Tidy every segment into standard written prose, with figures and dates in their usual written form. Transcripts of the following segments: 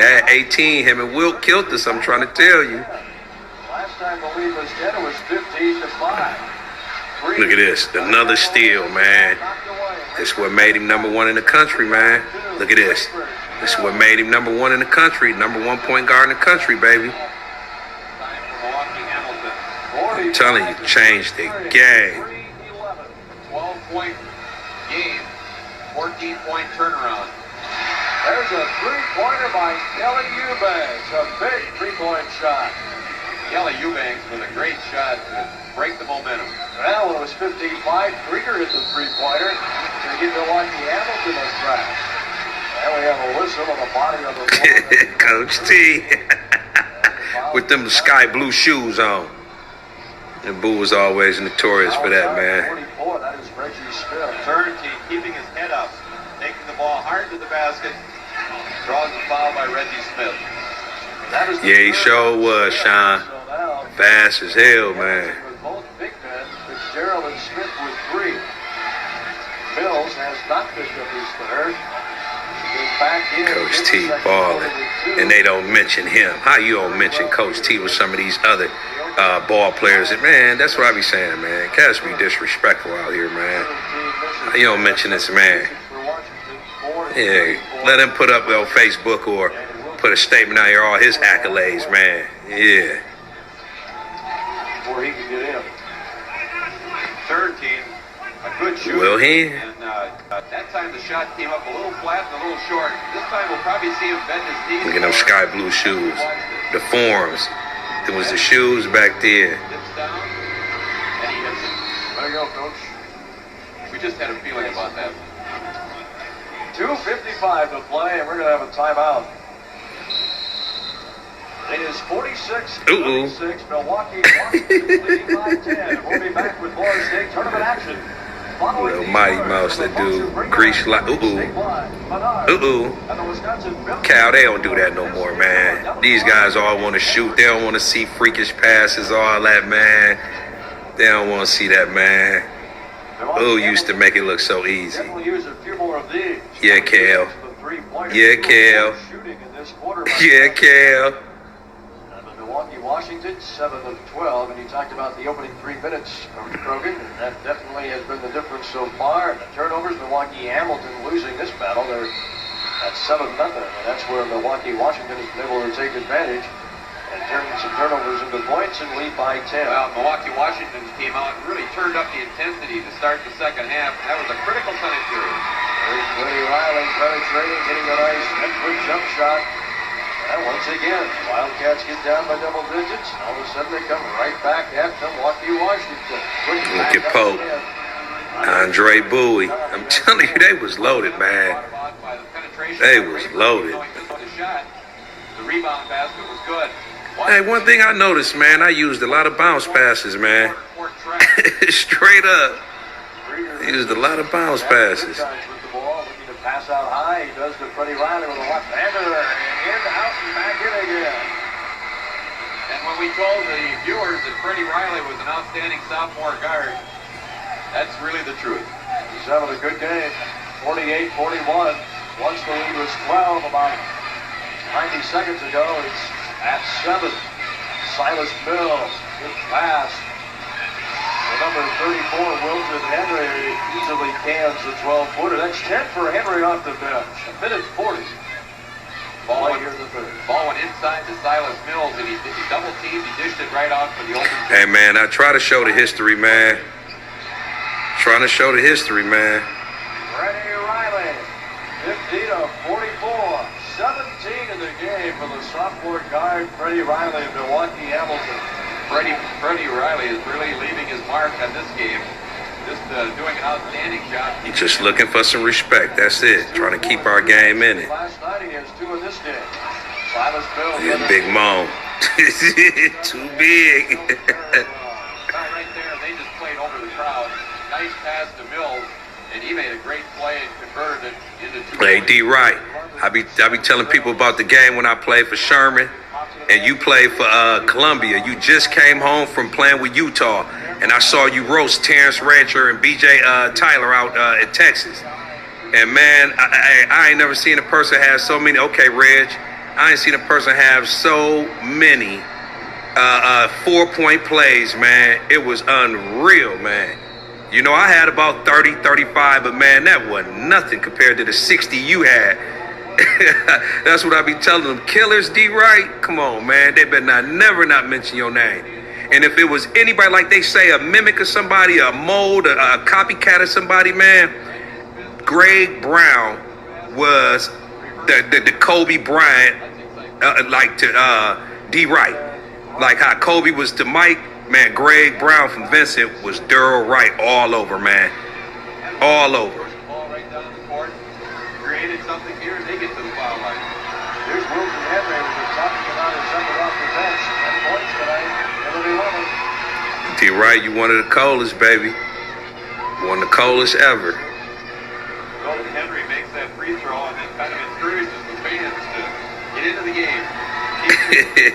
Yeah, 18. Him and Wilt killed us. I'm trying to tell you. Last time the lead was 10, it was 15-5. Look at this. Another steal, man. This is what made him number one in the country, man. Look at this. This is what made him number one in the country. Number one point guard in the country, baby. I'm telling you, changed the game. 12-point game, 14-point turnaround. There's a three-pointer by Kelly Eubanks, a big three-point shot. Kelly Eubanks with a great shot to break the momentum. Well, when it was 15-5, Krieger hit the three-pointer to get Milwaukee Hamilton on track. And we have a whistle on the body of the floor. Coach T. With them sky blue shoes on. And Boo was always notorious for that, man. 44, that is Reggie Smith. Turnkey keeping his head up, taking the ball hard to the basket, draws the foul by Reggie Smith. Yeah, he sure was, Sean. Fast as hell, man. With both big men, Fitzgerald and Smith with 3. Mills has not picked up his third. Coach T balling, and they don't mention him. How you don't mention Coach T with some of these other ball players? Man, that's what I be saying, man. Cats be disrespectful out here, man. How you don't mention this man? Yeah, let him put up on Facebook or put a statement out here, all his accolades, man. Yeah. Before he can get in. Third team, a good shooter. Will he? And that time the shot came up a little flat and a little short. This time we'll probably see him bend his knees. Look at them sky blue shoes. The forms. It was the shoes back there. Dips down, and he hits it. There you go, Coach. We just had a feeling about that. 2:55 to play, and we're going to have a timeout. It is 46-36. Milwaukee Washington leading by 10. We'll be back with more state tournament action. Little Mighty Mouse that do grease like Cal, they don't do that no more, man. These guys all want to shoot. They don't want to see freakish passes, all that, man. They don't want to see that, man. Used to make it look so easy. Yeah, Cal. Yeah, Cal. Yeah, Cal. Milwaukee Washington, 7 of 12, and you talked about the opening 3 minutes, Coach Krogan, and that definitely has been the difference so far. And the turnovers, Milwaukee Hamilton losing this battle, they're at 7-0, and that's where Milwaukee Washington has been able to take advantage and turn some turnovers into points and lead by 10. Well, Milwaukee Washington came out and really turned up the intensity to start the second half. That was a critical time period. There's Woody Riley penetrating, hitting a nice head-quick jump shot. And once again, Wildcats get down by double digits, and all of a sudden they come right back at Milwaukee Washington. Look at Pope. Andre Bowie. I'm telling you, they was loaded, man. They was loaded. The rebound basket was good. Hey, one thing I noticed, man, I used a lot of bounce passes, man. Straight up. I used a lot of bounce passes. Pass out high, he does to Freddie Riley with a left-hander, and in, out, and back in again. And when we told the viewers that Freddie Riley was an outstanding sophomore guard, that's really the truth. He's having a good game, 48-41. Once the lead was 12 about 90 seconds ago, it's at 7. Silas Mills, good pass. The number 34, Wilton Henry, easily cans the 12-footer. That's 10 for Henry off the bench. A minute 40. Ball here in the third. Ball went inside to Silas Mills, and he double-teamed. He dished it right off for the open. Hey, man, I try to show the history, man. Trying to show the history, man. Freddie Riley, 50-44. 17 in the game for the sophomore guard, Freddie Riley of Milwaukee Hamilton. Freddie Riley is really leaving his mark on this game. Just doing an outstanding job. He's just looking for some respect. That's it. Trying to keep our game in it. Last night he has 2 in this game. Silas Mills. Yeah, Big Mo. Too big. Right there, they just played over the crowd. Nice pass to Mills, and he made a great play and converted it into 2 Hey, points. D. Wright. I be telling people about the game when I played for Sherman. And you played for Columbia. You just came home from playing with Utah. And I saw you roast Terrence Rancher and B.J. Tyler out in Texas. And, man, I ain't never seen a person have so many. Okay, Reg, I ain't seen a person have so many 4-point plays, man. It was unreal, man. You know, I had about 30, 35, but man, that wasn't nothing compared to the 60 you had. That's what I be telling them. Killers, D. Wright, come on, man. They better never not mention your name. And if it was anybody, like they say, a mimic of somebody, a mold, a copycat of somebody, man, Greg Brown was the Kobe Bryant, like to D. Wright. Like how Kobe was to Mike, man, Greg Brown from Vincent was Daryl Wright all over, man. All over. Ball right down the court. Created something here, they get to the foul line. Here's Wilson Henry with the talking about his second off the bench. 10 points tonight. Never be D. Wright, you one of the coldest, baby. One of the coldest ever. Wilson Henry makes that free throw and then kind of encourages the fans to get into the game.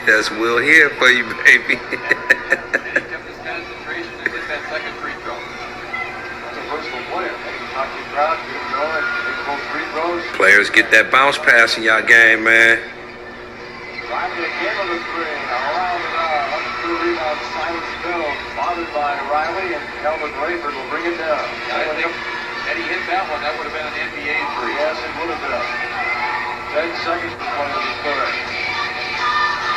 That's Will here for you, baby. And he kept his concentration to get that second free throw. That's a versatile player. He can knock you crowd, get him going, make both free throws. Players get that bounce pass in y'all game, man. Riley again on the three. Around and out. Up to the rebound. Silas Mills. Bothered by Riley, and Calvin Rayford will bring it down. I think had he hit that one, that would have been an NBA three. Yes, it would have been. 10 seconds to play in the third.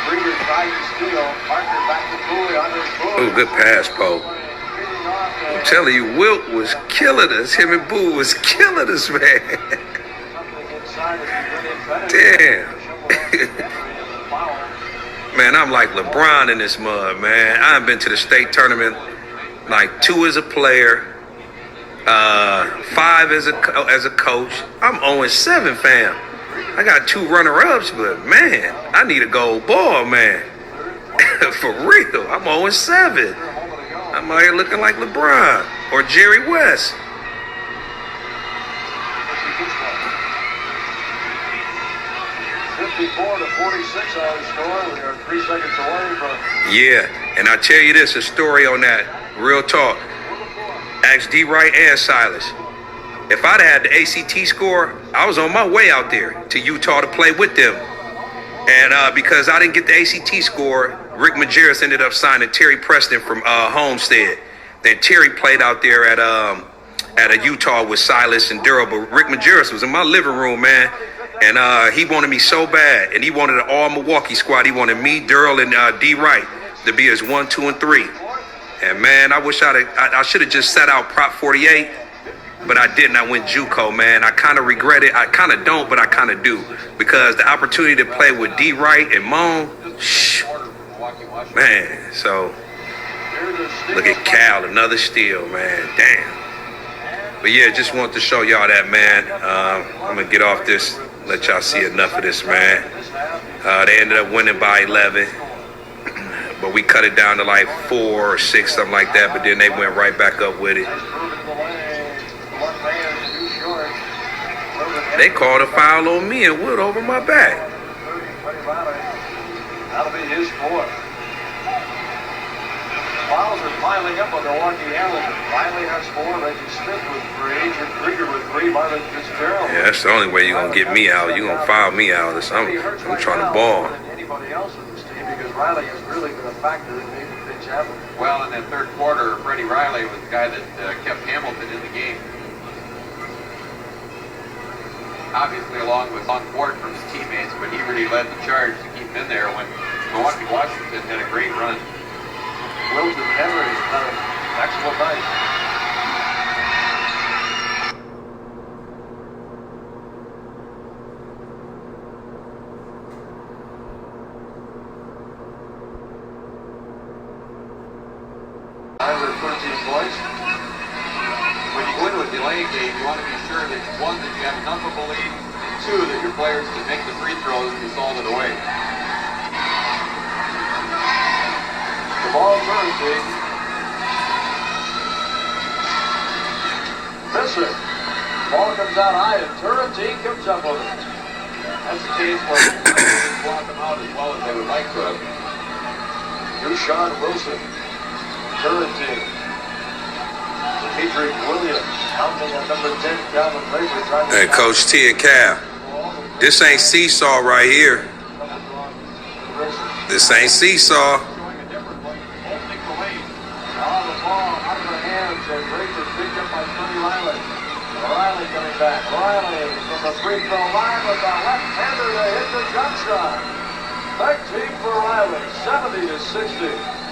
Breeder tried to steal. Parker back to Cooley on his foot. Oh, good pass, Poe. I'm telling you, Wilt was killing us. Him and Boo was killing us, man. Damn. Man, I'm like LeBron in this mud, man. I've been to the state tournament like 2 as a player, 5 as a coach. I'm 0-7, fam. I got 2 runner-ups, but man, I need a gold ball, man. For real, I'm 0-7. I'm out here looking like LeBron or Jerry West. 54-46 on the score. We are 3 seconds away from. Yeah, and I tell you this, a story on that, real talk. Ask D. Wright and Silas. If I'd had the ACT score, I was on my way out there to Utah to play with them. And because I didn't get the ACT score, Rick Majerus ended up signing Terry Preston from Homestead. Then Terry played out there at a Utah with Silas and Daryl. But Rick Majerus was in my living room, man. And he wanted me so bad. And he wanted an all-Milwaukee squad. He wanted me, Daryl, and D. Wright to be his 1, 2, and 3. And, man, I wish I should have just sat out Prop 48. But I didn't. I went JUCO, man. I kind of regret it. I kind of don't, but I kind of do. Because the opportunity to play with D. Wright and Moan, man. So, look at Cal, another steal, man. Damn. But, yeah, just wanted to show y'all that, man. I'm going to get off this, let y'all see enough of this, man. They ended up winning by 11. But we cut it down to like 4 or 6, something like that. But then they went right back up with it. They called a foul on me and Wood over my back. That'll be his 4th. Fouls are piling up on Milwaukee Hamilton. Riley has 4, Reggie Smith with 3, Jim Krieger with 3, Marvin Fitzgerald. Yeah, that's the only way you're going to get me out. You're going to foul me out. I'm trying to ball. Anybody else in this team, because Riley has really been a factor in making things happen. Well, in that third quarter, Freddie Riley was the guy that kept Hamilton in the game. Obviously, along with on board from his teammates, but he really led the charge to keep him in there when Milwaukee Washington had a great run. Wilson Henry had an excellent night. Over 13 points. When you go into a delay game, you want to be sure that, 1, that you have enough of a lead, and 2, that your players can make the free throws to solve it away. The ball turns, Jake. Missing. Ball comes out high, and Turrentine comes up with it. That's the case where they didn't block them out as well as they would like to have. Dushan Wilson. Turrentine. Dimitri Williams, counting at number 10, Calvin Rayford. Hey, Coach T and Cal, this ain't seesaw right here. This ain't seesaw. Showing a different look, opening the lane. Now the ball out of the hands and Rager picked up by Tony Riley. Riley coming back. Riley from the free throw line with the left-hander to hit the jump shot. 13 for Riley, 70 to 60.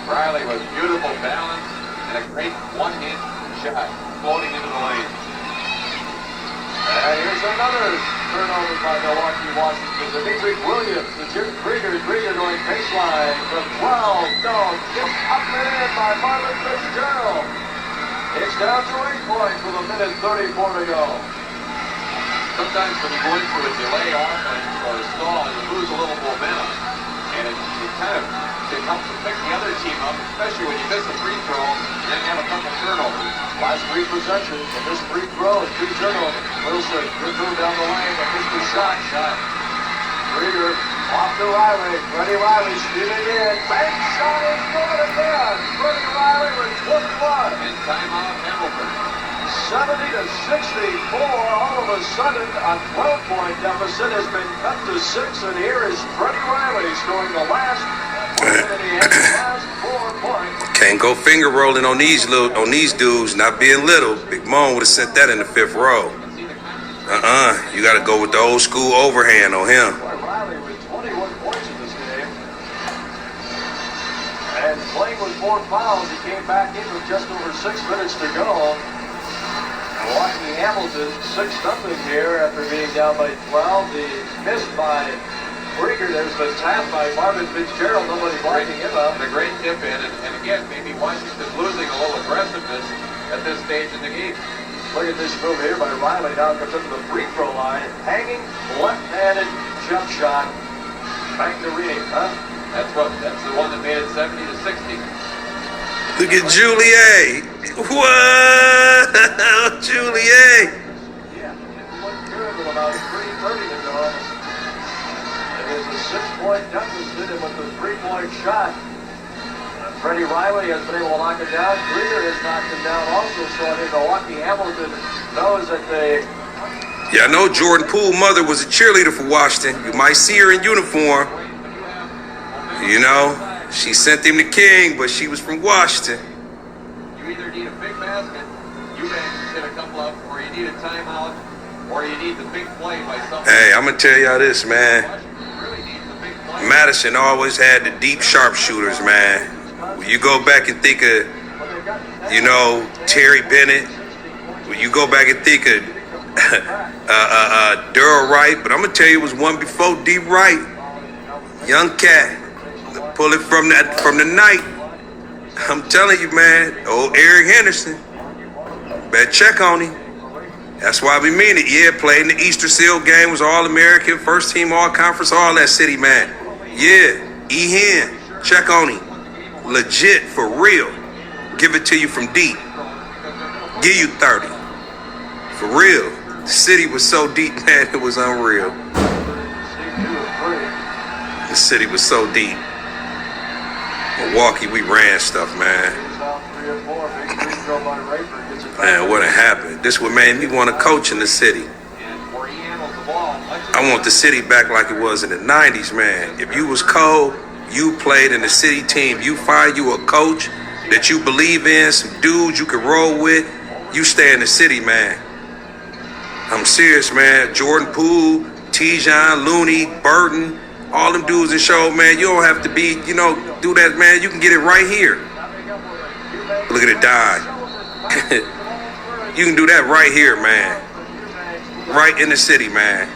Riley with beautiful balance and a great one-hand shot floating into the lane. And here's another turnover by Milwaukee Washington. Dimitri Williams, the Jim Krieger going baseline from 12. No, just up and in by Marvin Fitzgerald. It's down to 8 points with a minute 34 to go. Sometimes when you go into a delay offense or a stall, you lose a little momentum. And it kind of helps to pick the other team up, especially when you miss a free throw and then have a couple turnovers. Last 3 possessions, and this free throw and 2 turnovers. Wilson, good move down the lane, but missed the shot. Krieger off to Riley. Freddie Riley stealing in. Bank shot is good again. Freddie Riley with 21. And timeout Hamilton. 70 to 64. All of a sudden, a 12-point deficit has been cut to 6, and here is Freddie Riley scoring the last point, and he has the last 4 points. Can't go finger rolling on these dudes, not being little. Big Moan would have sent that in the 5th row. You got to go with the old school overhand on him. Riley with 21 points in this game. And playing with 4 fouls, he came back in with just over 6 minutes to go. Milwaukee Hamilton 6-0 here after being down by 12. The miss by Krieger. There's the tap by Marvin Fitzgerald. Nobody blocking him up. The great tip in, and again, maybe Washington losing a little aggressiveness at this stage in the game. Look at this move here by Riley. Now comes up to the free throw line. Hanging left-handed jump shot. Back to Reed, huh? That's the one that made it 70 to 60. Look at Juliet. What? Juliet. Yeah, it looked good with about 3:30 to go. It is a 6-point deficit, and with the 3-point shot, Freddie Riley has been able to knock it down. Krieger has knocked him down also, so I think Milwaukee Hamilton knows that they... Yeah, I know Jordan Poole's mother was a cheerleader for Washington. You might see her in uniform. You know, she sent him to King, but she was from Washington. You either need a big basket, you guys hit a couple up, or you need a timeout, or you need the big play by someone. Hey, I'm going to tell y'all this, man. Washington really needs the big play. Madison always had the deep sharpshooters, man. When you go back and think of, you know, Terry Bennett, when you go back and think of Durrell Wright, but I'm going to tell you it was one before D. Wright. Young cat. Pull it from the night. I'm telling you, man. Old Eric Henderson. Better check on him. That's why we mean it. Yeah, played in the Easter Seal game, was All-American, first team All-Conference, all that city, man. Yeah, E-Hen, check on him. Legit, for real. Give it to you from deep. Give you 30. For real. The city was so deep, man, it was unreal. The city was so deep. Milwaukee, we ran stuff, man. Man, what happened? This what made me want to coach in the city. I want the city back like it was in the 90s, man. If you was cold, you played in the city team. You find you a coach that you believe in, some dudes you can roll with, you stay in the city, man. I'm serious, man. Jordan Poole, Tijon, Looney, Burton, all them dudes in show, man. You don't have to be, you know, do that, man. You can get it right here. Look at it die. You can do that right here, man. Right in the city, man.